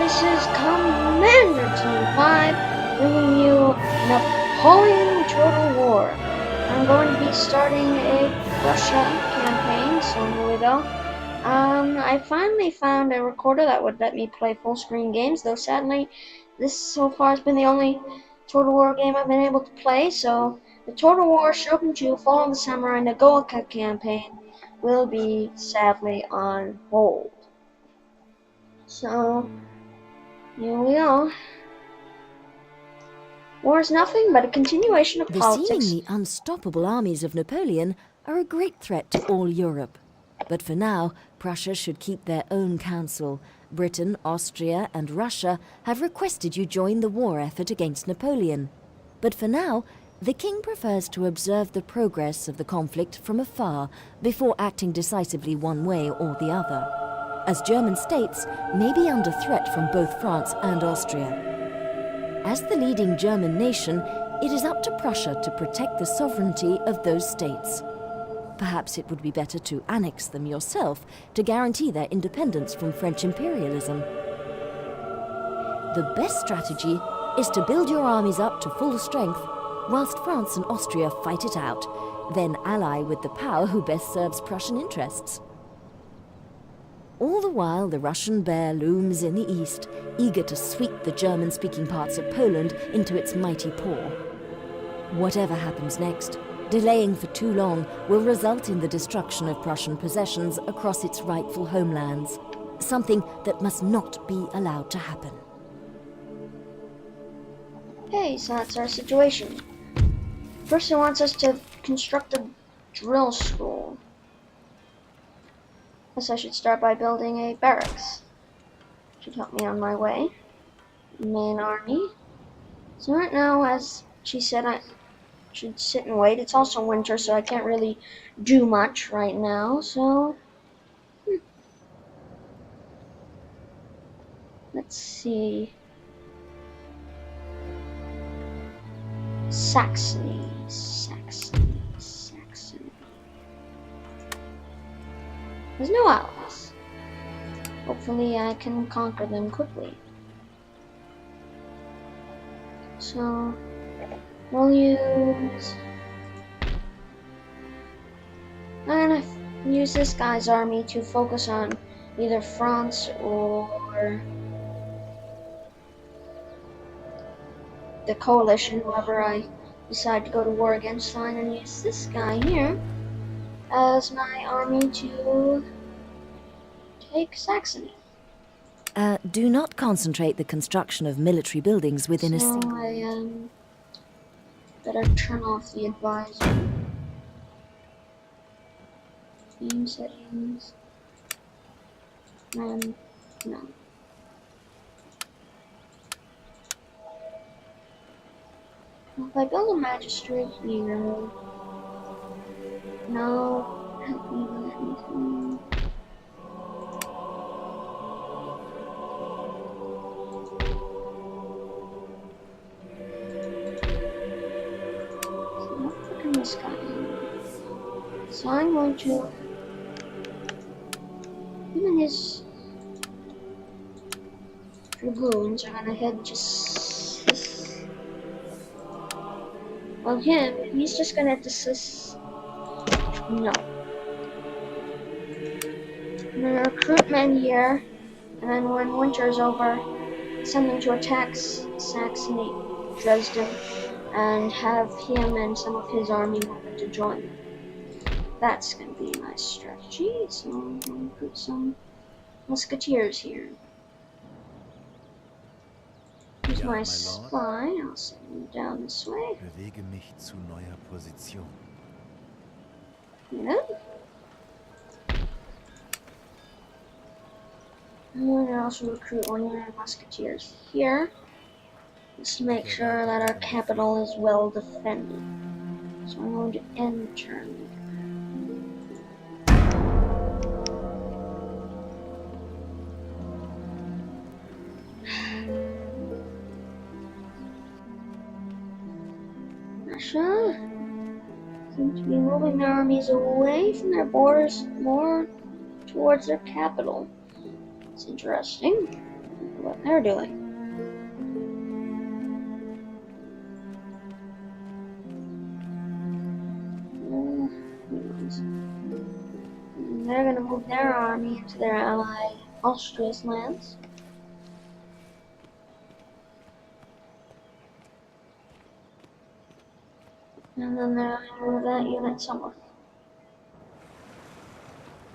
this is Commander Team 5 bringing you Napoleon Total War. I'm going to be starting a Prussia campaign, so here we go. I finally found a recorder that would let me play full screen games, though sadly this so far has been the only Total War game I've been able to play, so the Total War Shogun 2 Fall of the Samurai Nagoka campaign will be sadly on hold. So, here we go. War is nothing but a continuation of The politics. seemingly unstoppable armies of Napoleon are a great threat to all Europe. But for now, Prussia should keep their own council. Britain, Austria and Russia have requested you join the war effort against Napoleon. But for now, the king prefers to observe the progress of the conflict from afar before acting decisively one way or the other, as German states may be under threat from both France and Austria. As the leading German nation, it is up to Prussia to protect the sovereignty of those states. Perhaps it would be better to annex them yourself to guarantee their independence from French imperialism. The best strategy is to build your armies up to full strength, whilst France and Austria fight it out, then ally with the power who best serves Prussian interests. All the while, the Russian bear looms in the east, eager to sweep the German-speaking parts of Poland into its mighty paw. Whatever happens next, delaying for too long will result in the destruction of Prussian possessions across its rightful homelands, something that must not be allowed to happen. Okay, so that's our situation. First, he wants us to construct a drill school. Guess I should start by building a barracks. Should help me on my way. Main army. So right now, as she said, I should sit and wait. It's also winter, so I can't really do much right now, so let's see. Saxony. There's no allies. Hopefully I can conquer them quickly. So we'll use... I'm gonna use this guy's army to focus on either France or the coalition, whoever I decide to go to war against. So I'm gonna use this guy here as my army to take Saxony. Do not concentrate the construction of military buildings within a single... I better turn off the advisor. Game settings. And no. If I build a magistrate here, no, help me with anything. So not putting this guy in. So I'm going to, even his dragoons are gonna head just this. Well, he's just gonna desist. No. I'm gonna recruit men here, and then when winter's over, send them to attack Saxony, Dresden, and have him and some of his army to join them. That's gonna be a nice strategy, so I'm gonna put some musketeers here. Here's my spy, I'll send him down this way. Bewege mich zu neuer Position. Yeah. I'm going to also recruit 100 musketeers here, just to make sure that our capital is well defended. So I'm going to end turn. Russia seems to be moving their armies away from their borders more towards their capital. It's interesting. what they're doing. They're gonna move their army into their ally Austria's lands. And then they're gonna move that unit somewhere.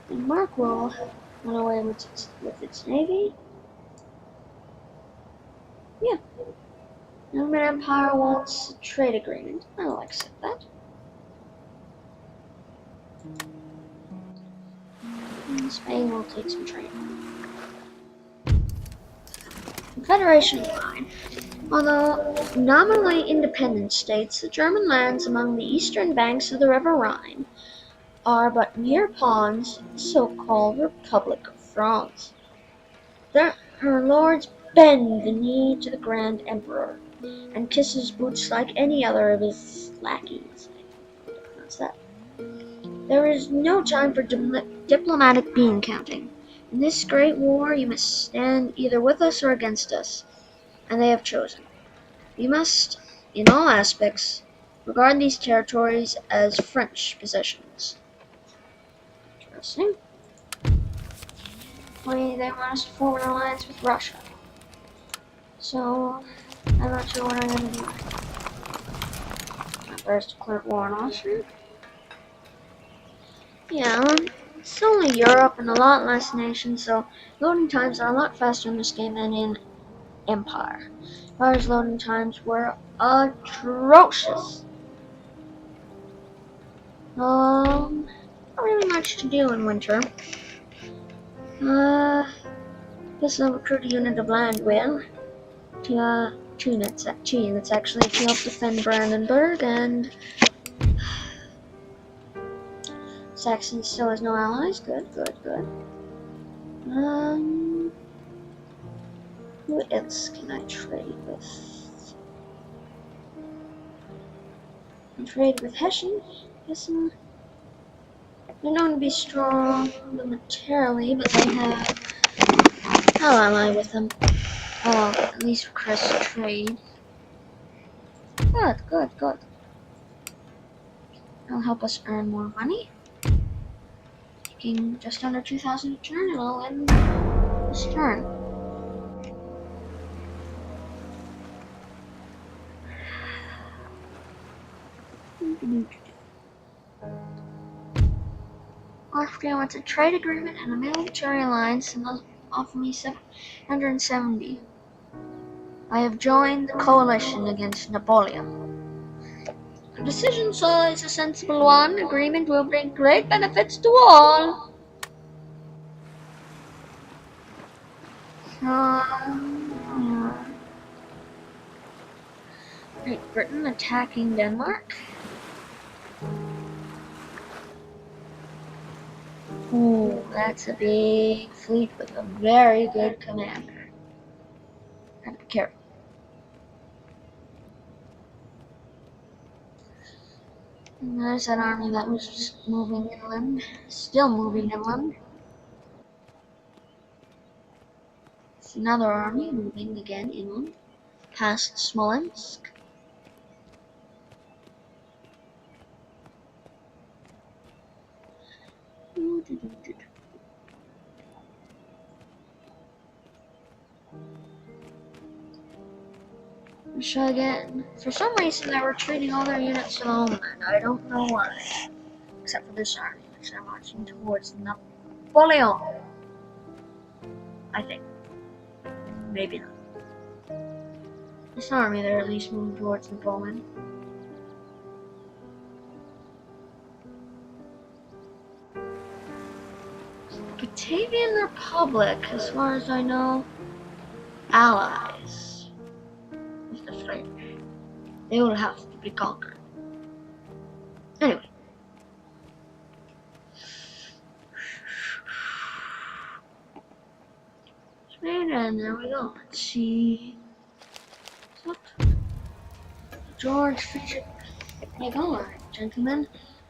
Denmark will run away with its navy. Yeah. Roman Empire wants a trade agreement. I'll accept that. And Spain will take some trade. Confederation line. Although nominally independent states, the German lands among the eastern banks of the River Rhine are but mere pawns in the so-called Republic of France. Her lords bend the knee to the Grand Emperor and kiss his boots like any other of his lackeys. What's that? There is no time for diplomatic bean counting. In this great war, you must stand either with us or against us, and they have chosen. We must, in all aspects, regard these territories as French possessions. Interesting. They want us to form an alliance with Russia. So, I'm not sure what I'm going to do. First, declare war on Austria. Yeah, it's only Europe and a lot less nations, so loading times are a lot faster in this game than in Empire. Empire's loading times were atrocious. Not really much to do in winter. Guess I'll recruit a unit of land whale. Two units actually to help defend Brandenburg, and Saxony still has no allies. Good. Who else can I trade with? I can trade with Hessian. They're known to be strong militarily, but they have. I'll ally with them. Oh, at least request trade. Good. That'll help us earn more money. Taking just under 2,000 a turn, and I'll end this turn. Austria wants a trade agreement and a military alliance, and they'll offer me 770. I have joined the coalition against Napoleon. The decision is a sensible one. Agreement will bring great benefits to all. Great Britain attacking Denmark. Ooh, that's a big fleet with a very good commander. Gotta be careful. And there's that army that was moving inland, still moving inland. It's another army moving again inland, past Smolensk. Russia again. For some reason, they're retreating all their units to the homeland. I don't know why. Except for this army, which they're marching towards Napoleon. I think. Maybe not. This army, they're at least moving towards Napoleon. Batavian Republic, as far as I know, allies with the French. They will have to be conquered. Anyway. And there we go. Let's see. What? George Friedrich Jaguar, gentlemen,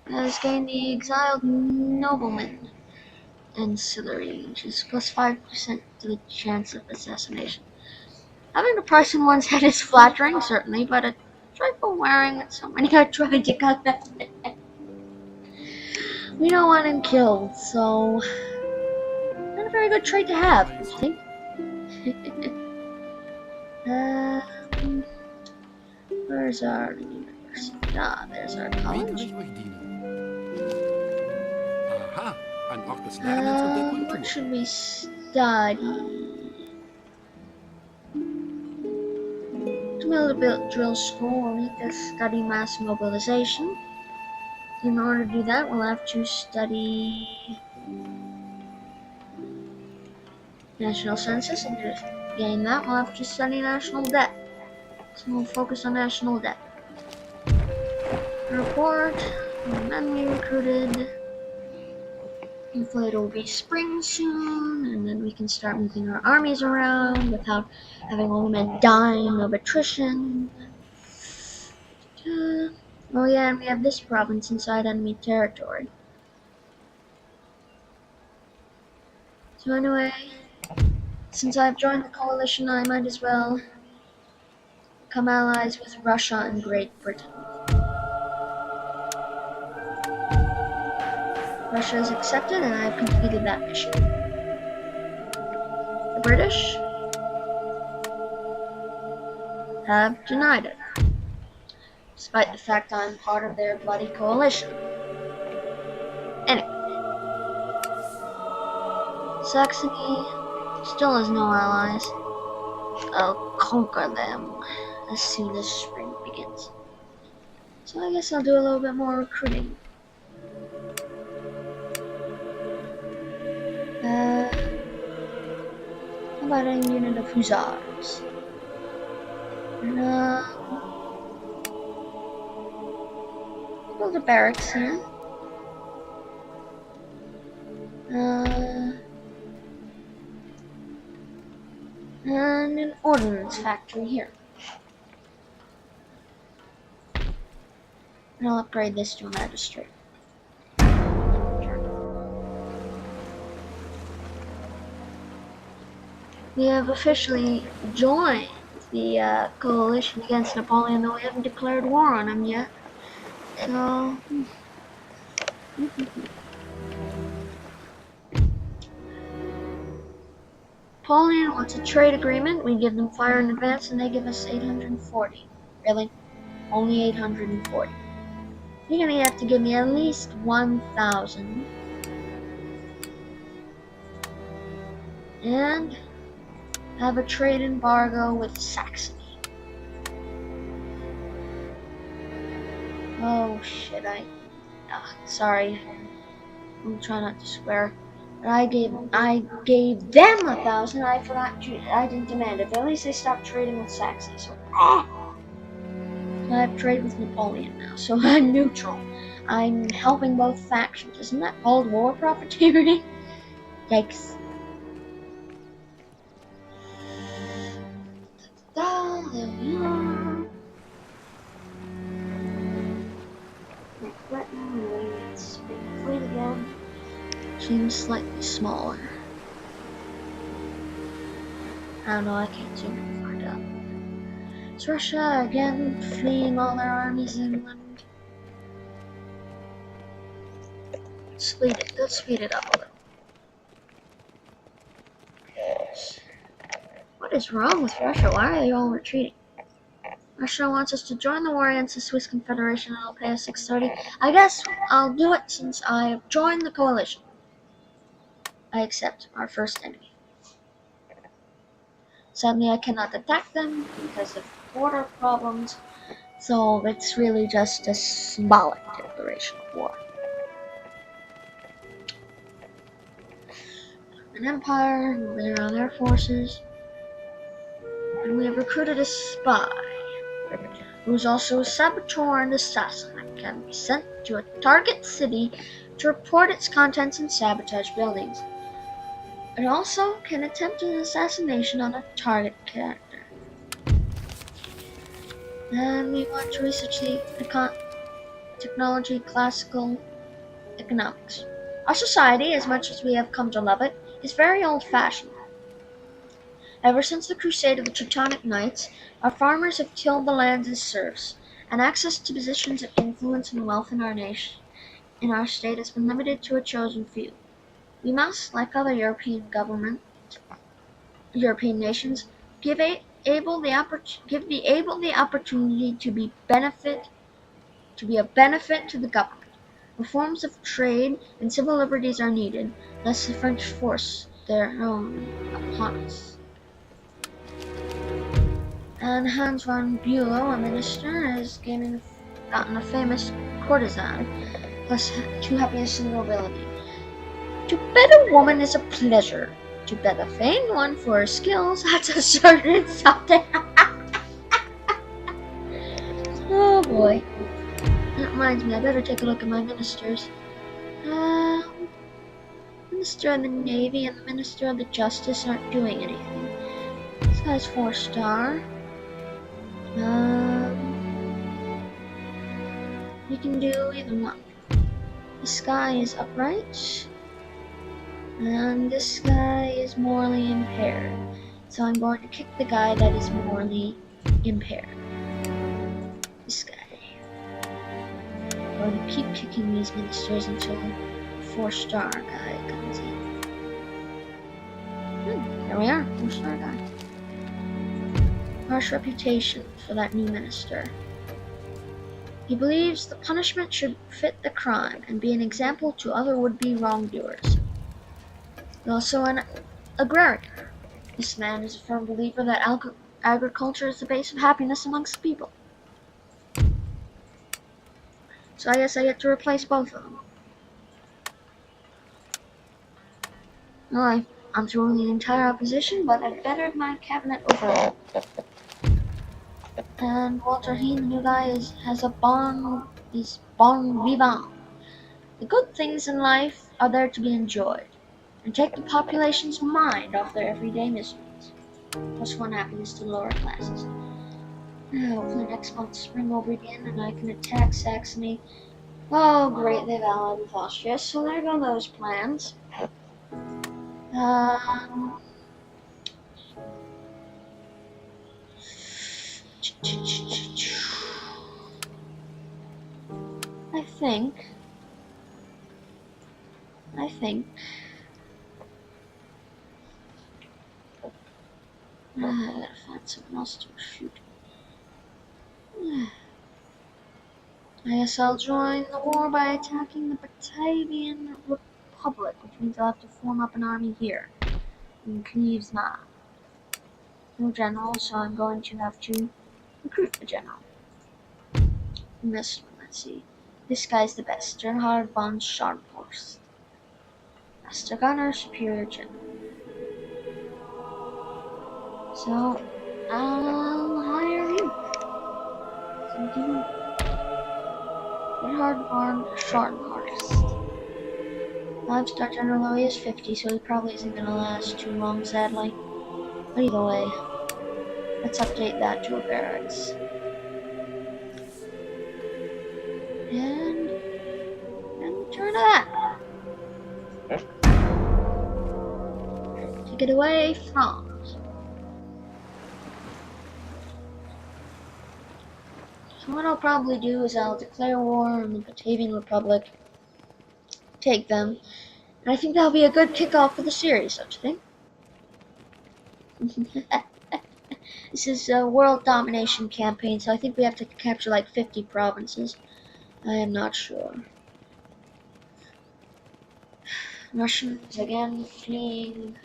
has gained the exiled nobleman. ancillary, which is plus 5% to the chance of assassination. Having the Prussian one's head is flattering, certainly, but a trifle wearing with so many are trying to cut that. We don't want him killed, so not a very good trait to have, I think. Where's our university? Ah, there's our Wie kann college. ich euch dienen? Aha, ein Ort des Lernens und der What Kultur. should we study? To build a drill school, we'll need to study mass mobilization. In order to do that, we'll have to study national census, and to gain that, we'll have to study national debt. So we'll focus on national debt. Report, men we recruited. Hopefully it'll be spring soon, and then we can start moving our armies around without having all the men dying of attrition. Oh yeah, and we have this province inside enemy territory. So anyway, since I've joined the coalition, I might as well become allies with Russia and Great Britain. Russia has accepted, and I have completed that mission. The British have denied it, despite the fact I'm part of their bloody coalition. Anyway, Saxony still has no allies. I'll conquer them as soon as spring begins. So I guess I'll do a little bit more recruiting. How about a unit of hussars? And build a barracks here. And an ordnance factory here. And I'll upgrade this to a magistrate. We have officially joined the coalition against Napoleon, though we haven't declared war on him yet. So, Napoleon wants a trade agreement. We give them fire in advance, and they give us 840. Really? Only 840. You're gonna have to give me at least 1,000. And have a trade embargo with Saxony. Oh shit, sorry. I'm trying not to swear. But I gave them 1,000. I forgot to, I didn't demand it. But at least they stopped trading with Saxony. So I have trade with Napoleon now. So I'm neutral. I'm helping both factions. Isn't that called war profiteering? Yikes. There we are. Let's make the fleet again. Seems slightly smaller. I don't know, I can't seem to find out. Is Russia again fleeing all their armies inland? Let's speed it up a little. What is wrong with Russia? Why are they all retreating? Russia wants us to join the war against the Swiss Confederation and I'll pay us 630. I guess I'll do it since I have joined the coalition. I accept our first enemy. Sadly, I cannot attack them because of border problems, so it's really just a symbolic declaration of war. An empire, moving around their forces, and we have recruited a spy, who is also a saboteur and assassin and can be sent to a target city to report its contents and sabotage buildings. It also can attempt an assassination on a target character. Then we want to research the technology, classical economics. Our society, as much as we have come to love it, is very old-fashioned. Ever since the crusade of the Teutonic Knights, our farmers have tilled the lands as serfs, and access to positions of influence and wealth in our nation, in our state, has been limited to a chosen few. We must, like other European nations, give the able the opportunity to be a benefit to the government. Reforms of trade and civil liberties are needed, lest the French force their own upon us. And Hans von Bülow, a minister, has gotten a famous courtesan, plus two happiness and nobility. To bed a woman is a pleasure. To bed a vain one for her skills, that's a certain something. Oh boy. That reminds me, I better take a look at my ministers. Minister of the Navy and the Minister of the Justice aren't doing anything. This guy's 4-star. You can do either one. This guy is upright, and this guy is morally impaired. So I'm going to kick the guy that is morally impaired. This guy. I'm going to keep kicking these ministers until the 4-star guy comes in. There we are, 4-star guy. Harsh reputation for that new minister. He believes the punishment should fit the crime and be an example to other would-be wrongdoers. He's also an agrarian. This man is a firm believer that agriculture is the base of happiness amongst people. So I guess I get to replace both of them. Well, I'm throwing the entire opposition, but I've bettered my cabinet overall. And Walter Heen, the new guy, has a bon vivant. The good things in life are there to be enjoyed, and take the population's mind off their everyday miseries. Plus 1 happiness to the lower classes. Hopefully next month spring will begin and I can attack Saxony. Oh great, they've allied with Austria, so there go those plans. I think I gotta find something else to shoot. I guess I'll join the war by attacking the Batavian Republic, which means I'll have to form up an army here in Knievsna. No general, so I'm going to have to recruit a general. And this one, let's see. This guy's the best. Gerhard von Scharnhorst. Master Gunner, Superior General. So, I'll hire him. Gerhard von Scharnhorst. 5-star general, though he is 50, so he probably isn't going to last too long, sadly. But either way, let's update that to a barracks. And return to that. Take it away, France. So what I'll probably do is I'll declare war on the Batavian Republic, take them, and I think that'll be a good kickoff for the series, don't you think? This is a world domination campaign, so I think we have to capture like 50 provinces. I am not sure. Russians again fleeing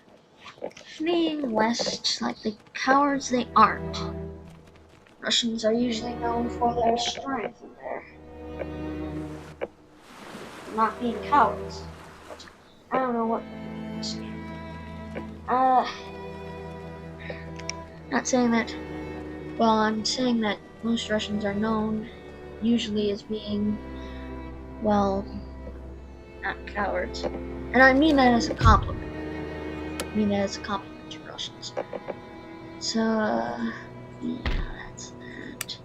west like the cowards they aren't. Russians are usually known for their strength and their not being cowards. I don't know what. Not saying that. Well, I'm saying that most Russians are known usually as being, well, not cowards. And I mean that as a compliment. I mean that as a compliment to Russians. So, yeah, that's that.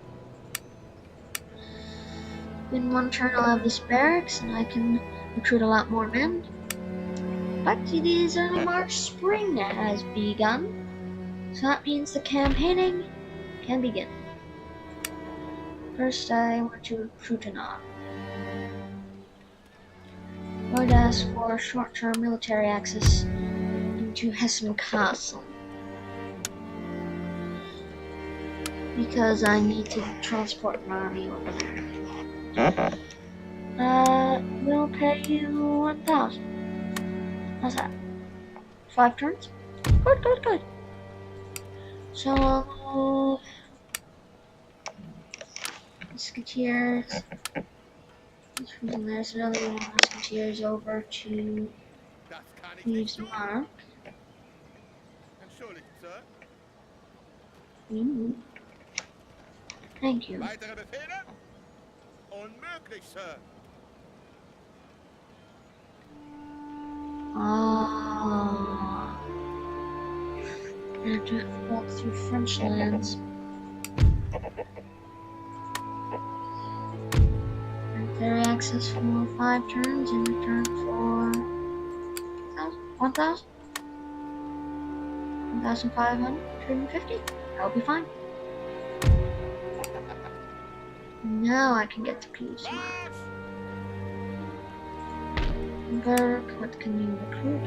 In one turn I'll have this barracks, and I can recruit a lot more men. But it is early March, spring has begun, so that means the campaigning can begin. First, I want to recruit an army. I'm going to ask for short-term military access into Hessen Castle, because I need to transport an army over there. We'll pay you 1,000. How's that? 5 turns? Good, good, good. So, musketeers. There's another one of musketeers over to Das kann ich Thieves' nicht tun. Mark. Entschuldigt, Sir. Thank you. Weitere Befehle? Unmöglich, Sir. Ah. I have to walk through French lands. Military access for 5 turns in return for 1,000? 1,550? That'll be fine. Now I can get to Peace Mark. Marsch! Berg, what can you recruit?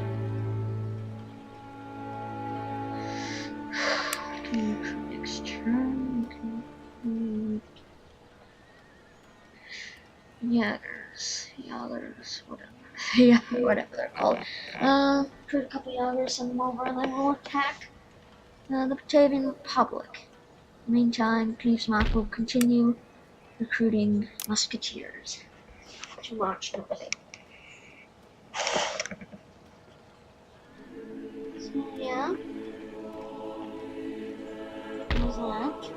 Can you recruit next turn? Can you recruit Jaggers, whatever. Yeah, whatever they're called. Recruit a couple Jaggers, send them over, and then we'll attack the Batavian Republic. Meantime, Knivsmark will continue recruiting musketeers to launch north. So yeah, there's that.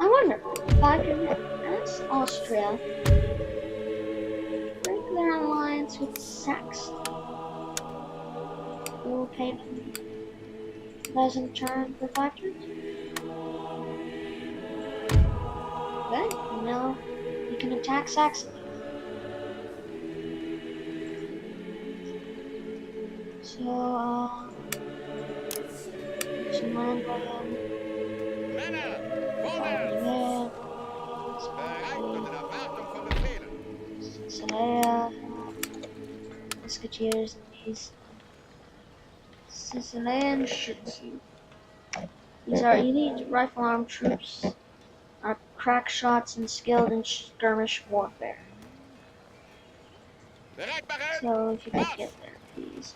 I wonder if I can ask Austria to break their alliance with Saxony. We'll pay them 1,000 turn for 5 turns. Good, now you can attack Saxony. So, some land by them. Männer, vorwärts! Bereit und in Erwartung von Befehlen. Cincinnati, musketeers, and these Sicilian Schützen. These are elite rifle armed troops, are crack shots and skilled in skirmish warfare. Bereit machen! So if you could get there, please.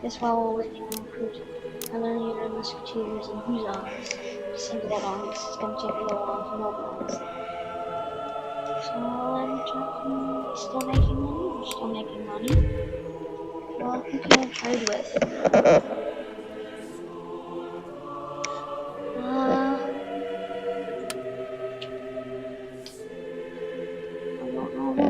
Guess while we're waiting on recruit another unit of musketeers and hussars to send to that army, it's going to take a little while to mobilize. So I'm talking, still making money? We're still making money. Well, who can I trade with? I don't know who.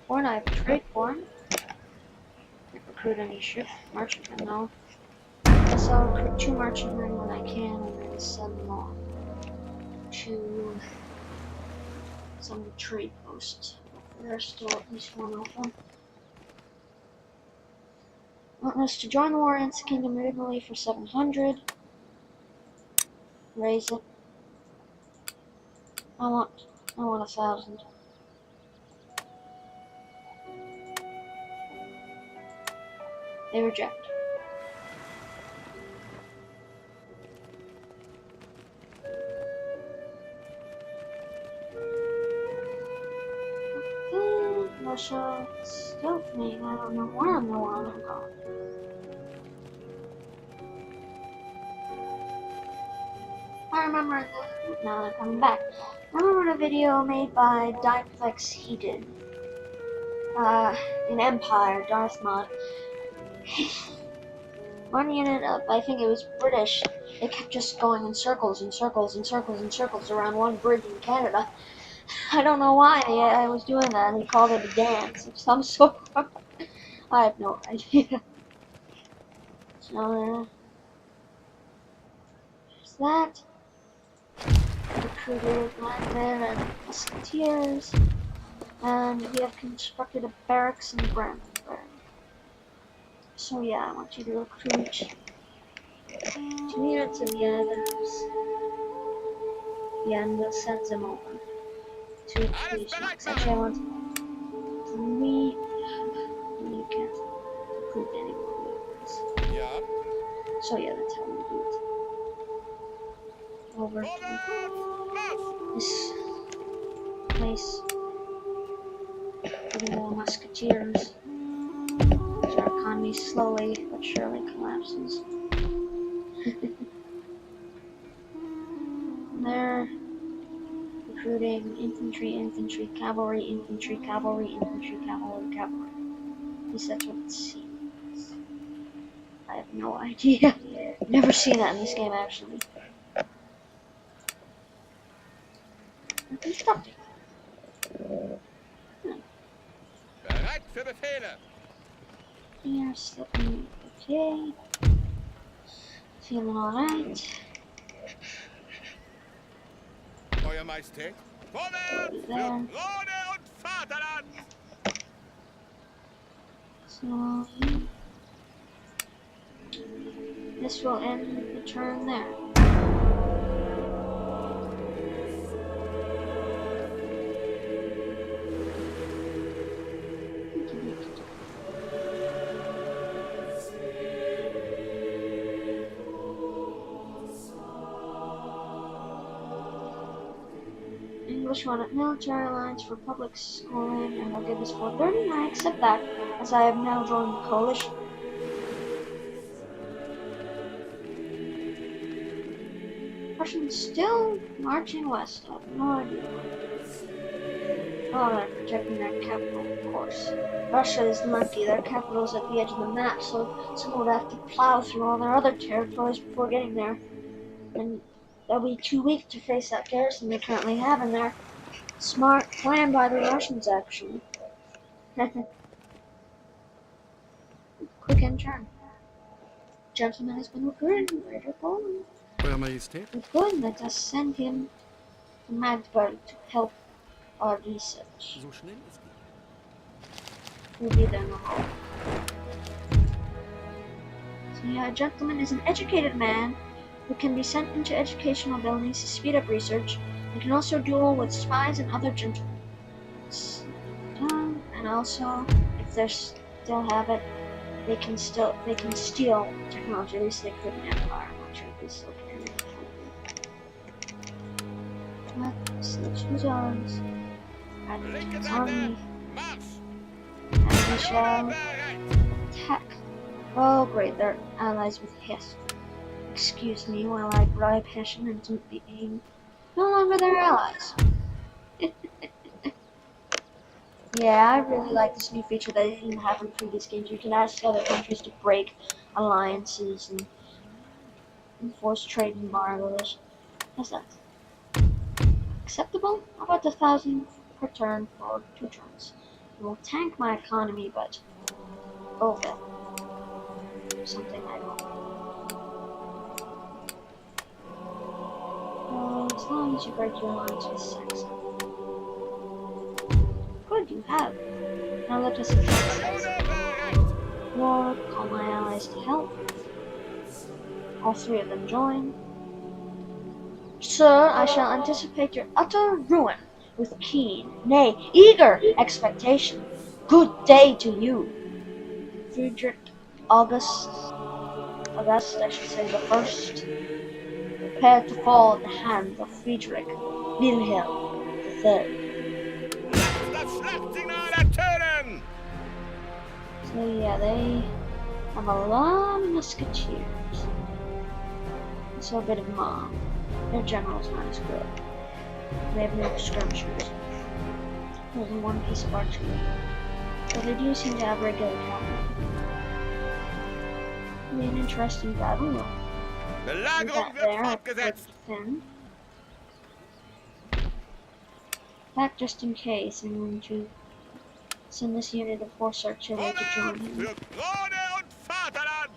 Or I have a trade for him. Can't recruit any ship merchantmen though. Guess I'll recruit 2 merchantmen when I can and then send them off to some trade posts. There's still at least one open. Want us to join the war against the Kingdom of Italy for 700. Raise it. I want 1,000. They reject. Russia still me. I don't know where I'm going. I remember now they're coming back. I remember a video made by Diplex Heated. In Empire, Darth Mod. One unit of, I think it was British They kept just going in circles and circles and circles and circles around one bridge in Canada. I don't know why I was doing that. He called it a dance of some sort. I have no idea. So there's that. Recruited landmen and musketeers. And we have constructed a barracks in Brandenburg. So yeah, I want you to recruit 2 units of the others. Yeah, and we'll send them over to police ranks. Actually, I want 3. You can't recruit any more units. Ja. So yeah, that's how we do it. Over to this place. Getting more musketeers. As our economy slowly but surely collapses. They're recruiting infantry, infantry, cavalry, infantry, cavalry, infantry, cavalry, cavalry. At least that's what it seems. I have no idea. Never seen that in this game, actually. I'm constructing. Bereit für Befehle. Here, stepping. Okay. Feeling alright. Euer Majestät. Vorwärts für There. Krone und Vaterland. So, this will end the turn there. English wanted military alliance for public schooling, and I'll give this 430, and I accept that, as I have now joined the coalition. Russians still marching west. I have no idea. Oh, they're protecting their capital, of course. Russia is lucky. Their capital is at the edge of the map, so someone would have to plow through all their other territories before getting there. And they'll be too weak to face that garrison they currently have in there. Smart plan by the Russians, actually. Quick end turn. Gentleman has been recruited in Greater Poland. Euer Majestät. Good, let us send him to Magdeburg to help our research. So schnell es geht. We'll be there in a moment. So yeah, a gentleman is an educated man who can be sent into educational buildings to speed up research, and can also duel with spies and other gentlemen. And also, if they still have it, they can steal technology. At least they could in Empire. I'm not sure if they still can. Let's choose arms. Add army. And we shall attack. Oh great, they're allies with Hesse. Excuse me while I bribe Hessian into being no longer their allies. Yeah, I really like this new feature that I didn't have in previous games. You can ask other countries to break alliances and enforce trade embargoes. How's that? Acceptable? How about 1,000 per turn for 2 turns? It will tank my economy, but okay. Something I don't. As long as you break your alliance with Saxon. Good, you have. Now let us war, call my allies to help. All 3 of them join. Sir, I shall anticipate your utter ruin with keen, nay, eager expectation. Good day to you. Friedrich August, I should say the first, prepared to fall at the hands of Friedrich Wilhelm III. So yeah, they have a lot of musketeers. So a bit of mob. Their general's not as good. They have no skirmishers. Only 1 piece of artillery. But they do seem to have regular cavalry. It'll be an interesting battle. Do Belagerung that wird there. fortgesetzt. Defend. Back just in case. I'm going to send this unit of horse artillery to join Vorwärts him. für Krone und Vaterland.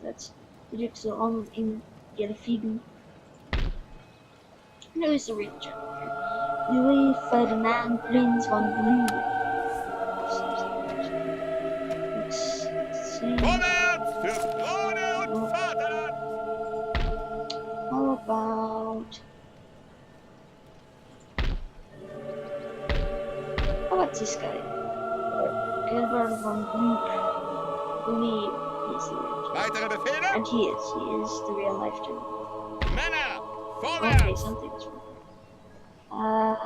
That's the Dukes of Ulm in Gelfigen. Who is the real general here? Louis Ferdinand Prinz von Blühen. Looks insane. Vorwärts für Krone und Oh, Vaterland. how about... How about this guy? Gilbert von Blüch. Believe he's the real general. Weitere Befehle? And he is the real life general. Männer, Okay, vorwärts. something's wrong.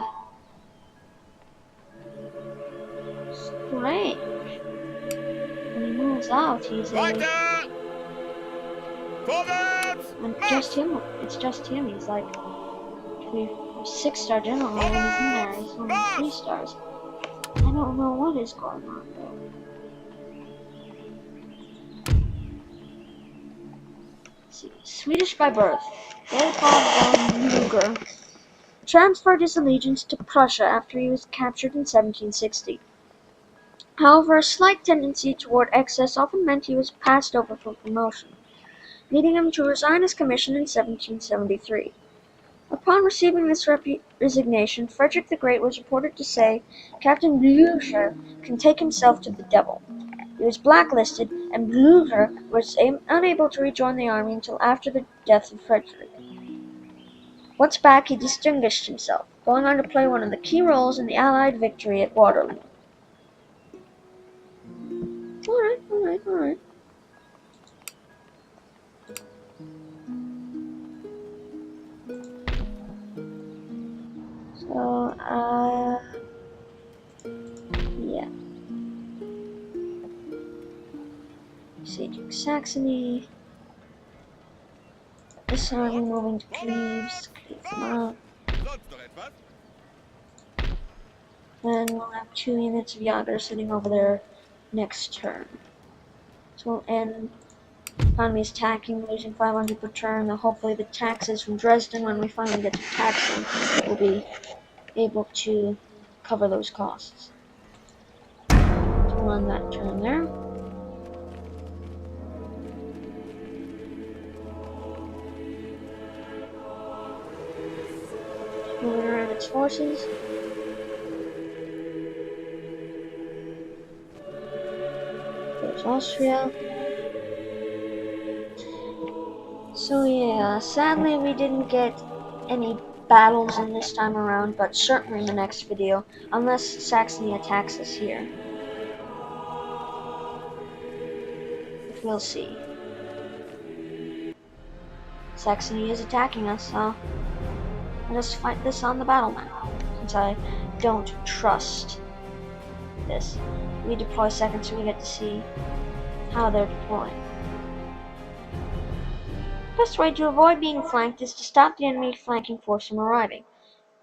Strange. When he moves out, he's a... Weiter. Vorwärts. And Marsch. just him, it's just him, he's like... 6-star general and he's in there, he's only 3 stars. I don't know what is going on though. Let's see. Swedish by birth. Leopold von Luger transferred his allegiance to Prussia after he was captured in 1760. However, a slight tendency toward excess often meant he was passed over for promotion, leading him to resign his commission in 1773. Upon receiving this resignation, Frederick the Great was reported to say, "Captain Blücher can take himself to the devil." He was blacklisted, and Blücher was unable to rejoin the army until after the death of Frederick. Once back, he distinguished himself, going on to play one of the key roles in the Allied victory at Waterloo. Alright. So, yeah. Sieging Saxony. This army moving to Cleves, cleave them out. Sonst noch etwas? Then we'll have 2 units of Yager sitting over there next turn. So we'll end economy's attacking, losing 500 per turn, and hopefully the taxes from Dresden, when we finally get to tax them, will be able to cover those costs. So we'll end that turn there. Moving around its forces. There's Austria. So yeah, sadly we didn't get any battles in this time around, but certainly in the next video, unless Saxony attacks us here. We'll see. Saxony is attacking us, so let us fight this on the battle map, since I don't trust this. We deploy second so we get to see how they're deploying. Best way to avoid being flanked is to stop the enemy flanking force from arriving.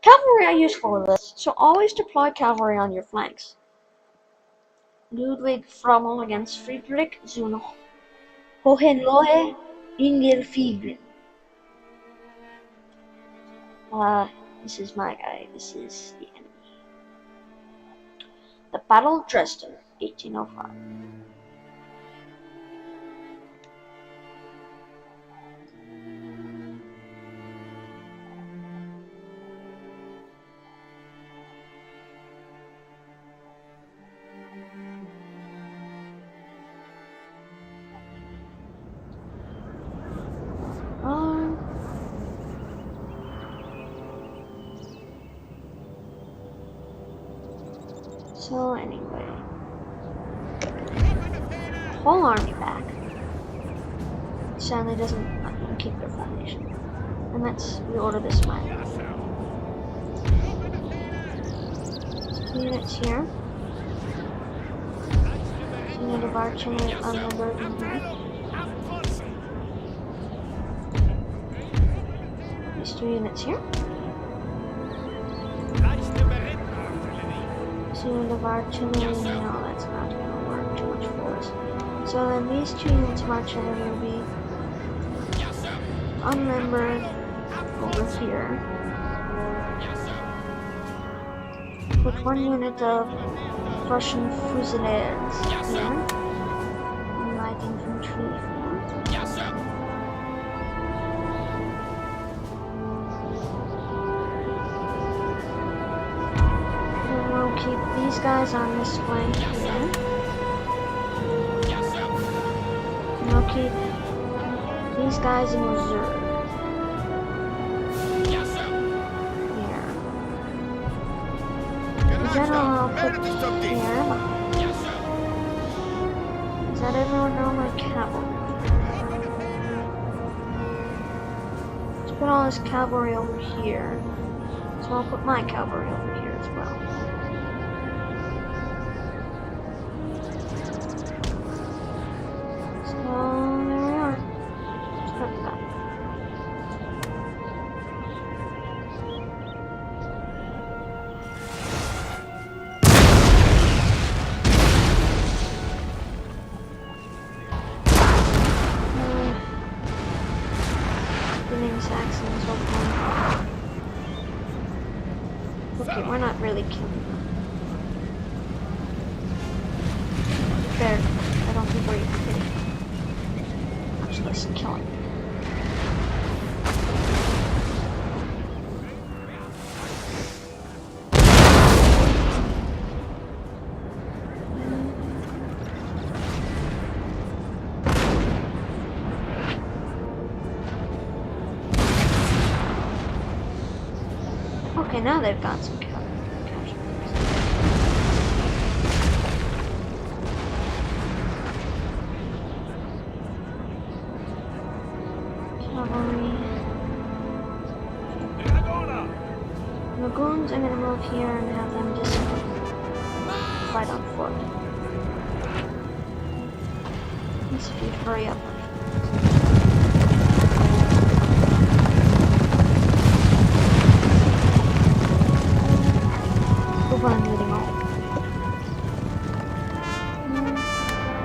Cavalry are useful with this, so always deploy cavalry on your flanks. Ludwig Frommel against Friedrich zu Hohenlohe Ingelfiegen. This is my guy, this is the enemy. The Battle of Dresden, 1805. So anyway, whole army back. Sadly doesn't let them keep their formation. And let's reorder this mine. Units here. Unit of artillery unnumbered in here. These 2 units here. Unit of artillery, no, that's not gonna work. Too much force. So then these two units march in will be unnumbered over here. Put one unit of Prussian Fusiliers here. And light infantry here. And we'll keep these guys on this flank here. And we'll keep these guys in reserve. General I'll put here. Does that everyone know my cavalry? Let's put all this cavalry over here. So I'll put my cavalry over here as well. So there we are. Let's put that. Saxons, hopefully. Okay, we're not really killing them. Fair, I don't think we're even hitting them. Much less killing them. Okay, now they've got some casualties. Cavalry. Dragoons, I'm gonna move here and have them just fight on foot. Let's see if you'd hurry up. I'm leading all.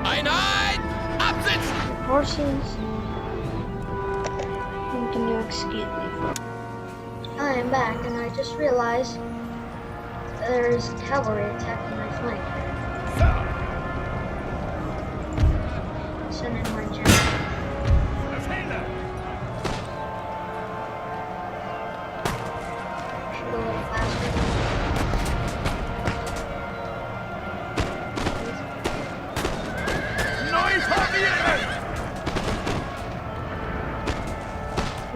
Einheit! Absitzen! Horses. And can you excuse me for? I am back, and I just realized there is cavalry attacking my flank. Send in my general. Should go a little faster.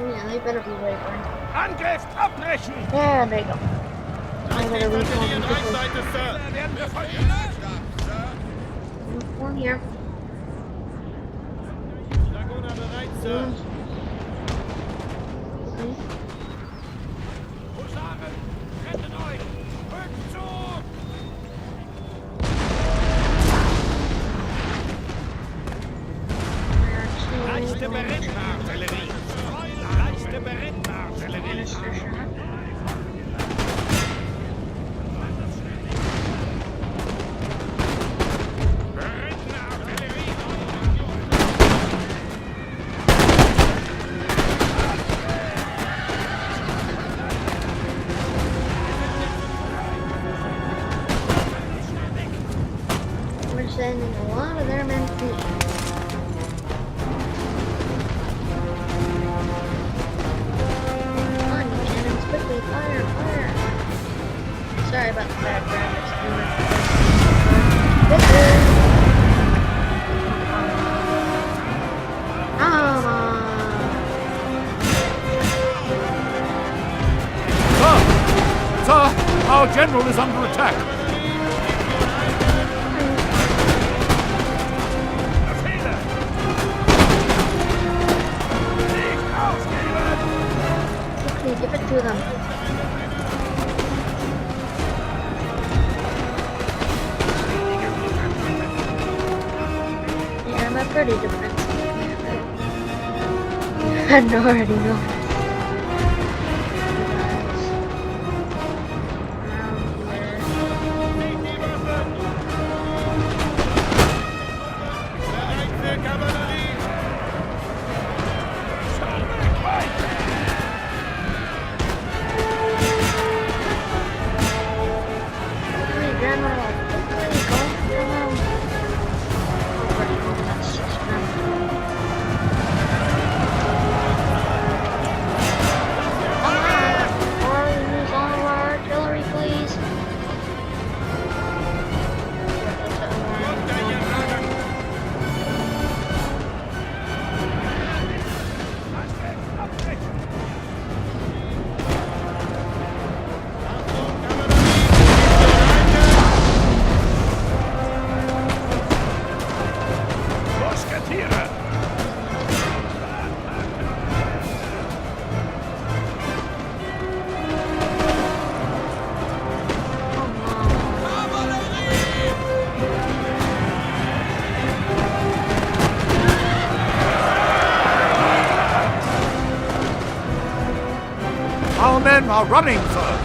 Yeah, they better be wavering. Angriff abbrechen! There they go. I better recall them quickly. One here. Dragoner bereit, Sir. Okay. Husaren, rettet euch! Rückt zu! Leichte Berittenartillerie! Leichte Berittenartillerie! We're sending a lot of their men fleeing. Quickly, fire, fire! Sorry about the bad graphics. Come on! Sir, our general is under attack. Quickly, give it to them. Yeah, I'm a pretty defensive commander. I already know. are running, sir.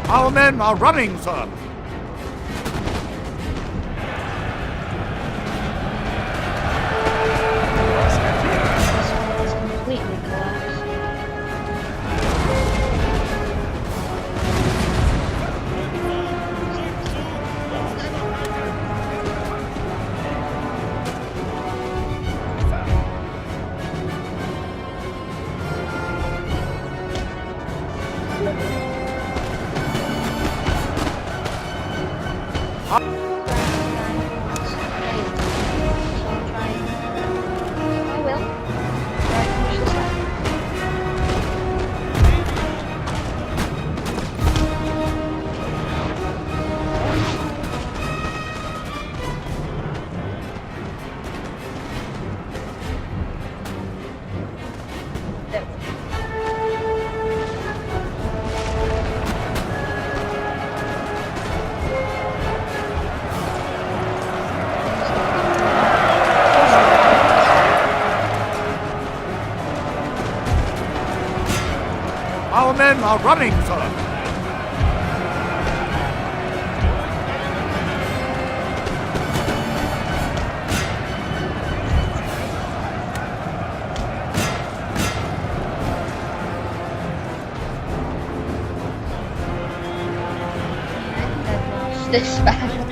Our men are running, sir. It's completely collapsed. I will. Try to finish this up. There we go. Our men are running, sir. I've lost this battle.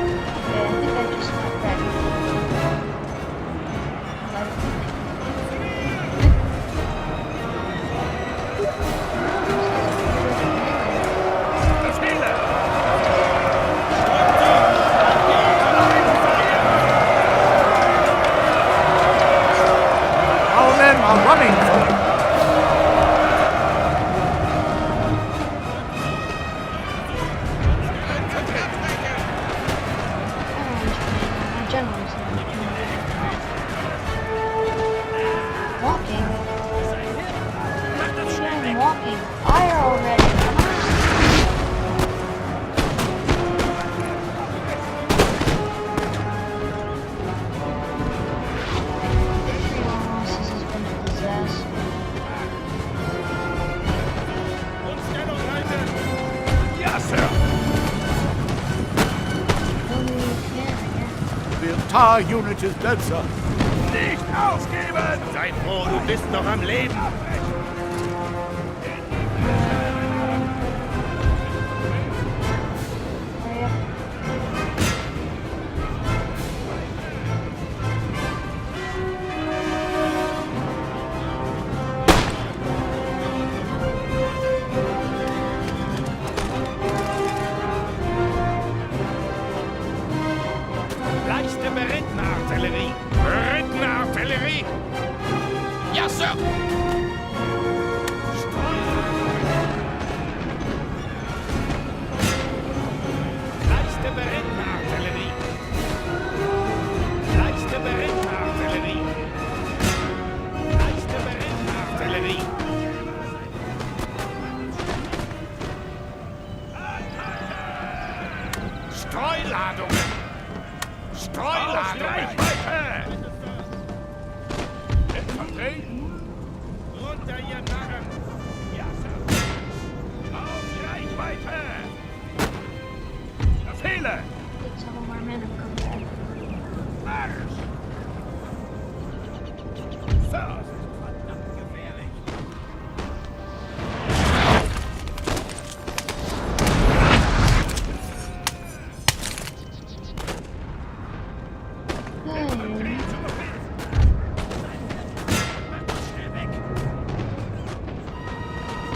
Okay, I think I just got ready. Let it Our men are running, sir. My general's walking. I'm walking. Fire already. Come on. Victory losses has been a disaster. Yes, sir. Only you can, I guess. The entire unit is dead, sir. Nicht ausgeben! Sei froh, du bist noch am Leben. Hurry up. Leichte Berittenartillerie. Berittenartillerie. Ja, Sir! Leichte Berittenartillerie. Leichte Berittenartillerie. Leichte Berittenartillerie. Streuladungen. Streuladungen. Infanterie. Runter, ihr Narren! Ja, Sir. Auf Reichweite. Befehle. Get some more men and come back. Marsch. Sir. Verdammt gefährlich.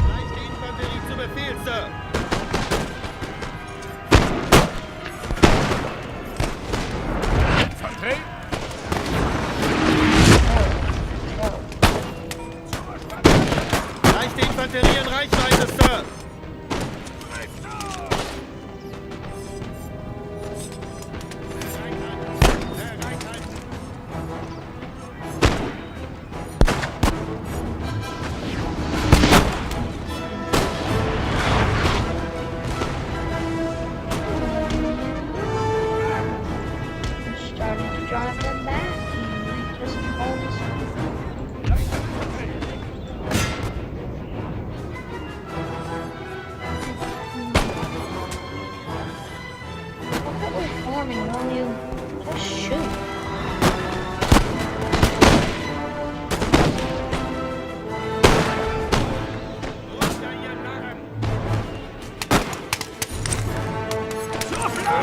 Leichte Infanterie zu Befehl, Sir. Infantry. Leichte Infanterie in Reichweite, Sir. I'm starting to drive them back. You might just hold us. Look at we're forming, will you? Just shoot.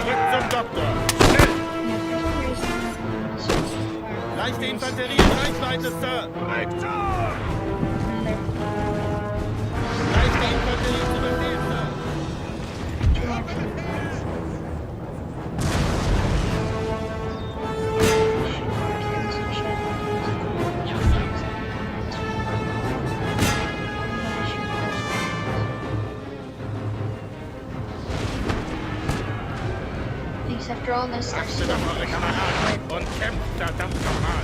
Zurück zum Doktor. Leichte Infanterie in Reichweite, Sir. Leichte Infanterie zu Befehl, Sir. Thanks, after all this stuff. Achtet auf eure Kameraden und kämpft verdammt nochmal.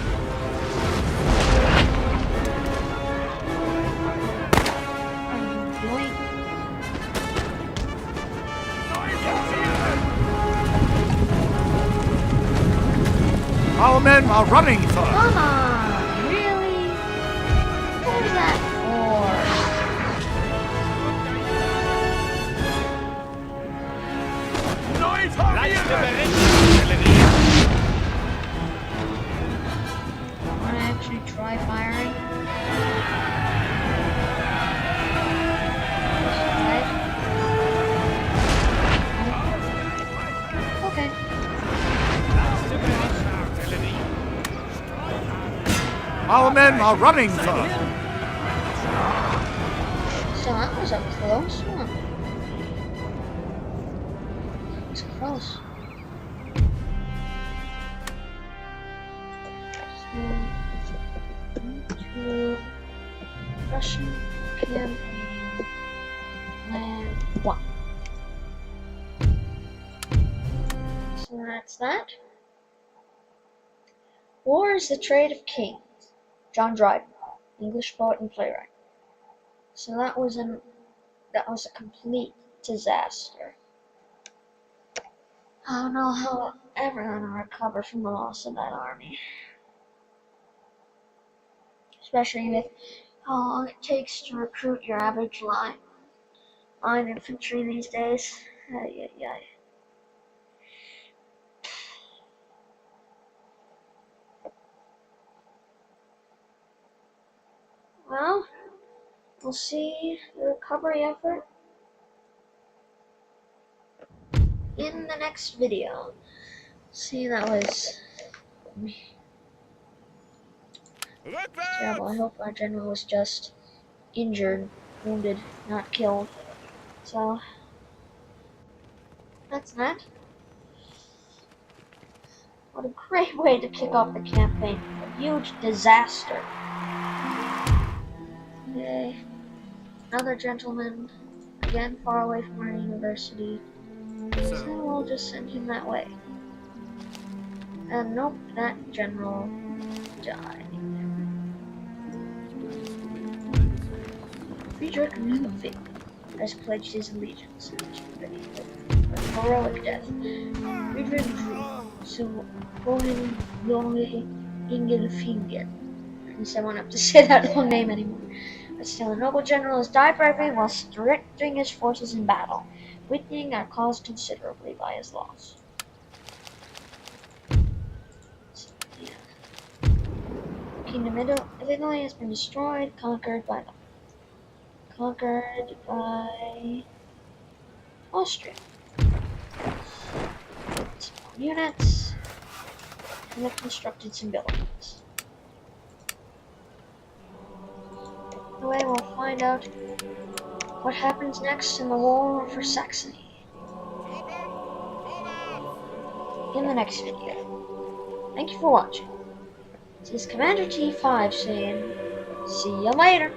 Our men are running, sir. Come on, really? What was that Leichte Berichtsartillerie. for? Wanna actually try firing? Okay. Leichte Berichtsartillerie. Our men are running, sir. So that was a close one. It's close. So, into Russian campaign land 1. So that's that. War is the trade of kings. John Dryden, English poet and playwright. So that was a complete disaster. I don't know how we're ever gonna recover from the loss of that army. Especially with how long it takes to recruit your average line infantry these days. Ay, ay, ay. Well, we'll see the recovery effort in the next video. See, that was terrible. I hope our general was just injured, wounded, not killed. So, that's that. What a great way to kick off the campaign. A huge disaster. Okay. Another gentleman, again far away from our university. So we'll just send him that way. And nope, that general died. Friedrich Ludwig has pledged his allegiance to a heroic death. Friedrich zu Ingelfingen. At least I won't have to say that long name anymore. But still, a noble general has died bravely while directing his forces in battle, weakening our cause considerably by his loss. So, yeah. Kingdom of Italy has been destroyed, conquered by Austria. Some more units. and have constructed some buildings. Anyway, we'll find out what happens next in the war for Saxony in the next video. Thank you for watching. This is Commander T5 saying, see you later.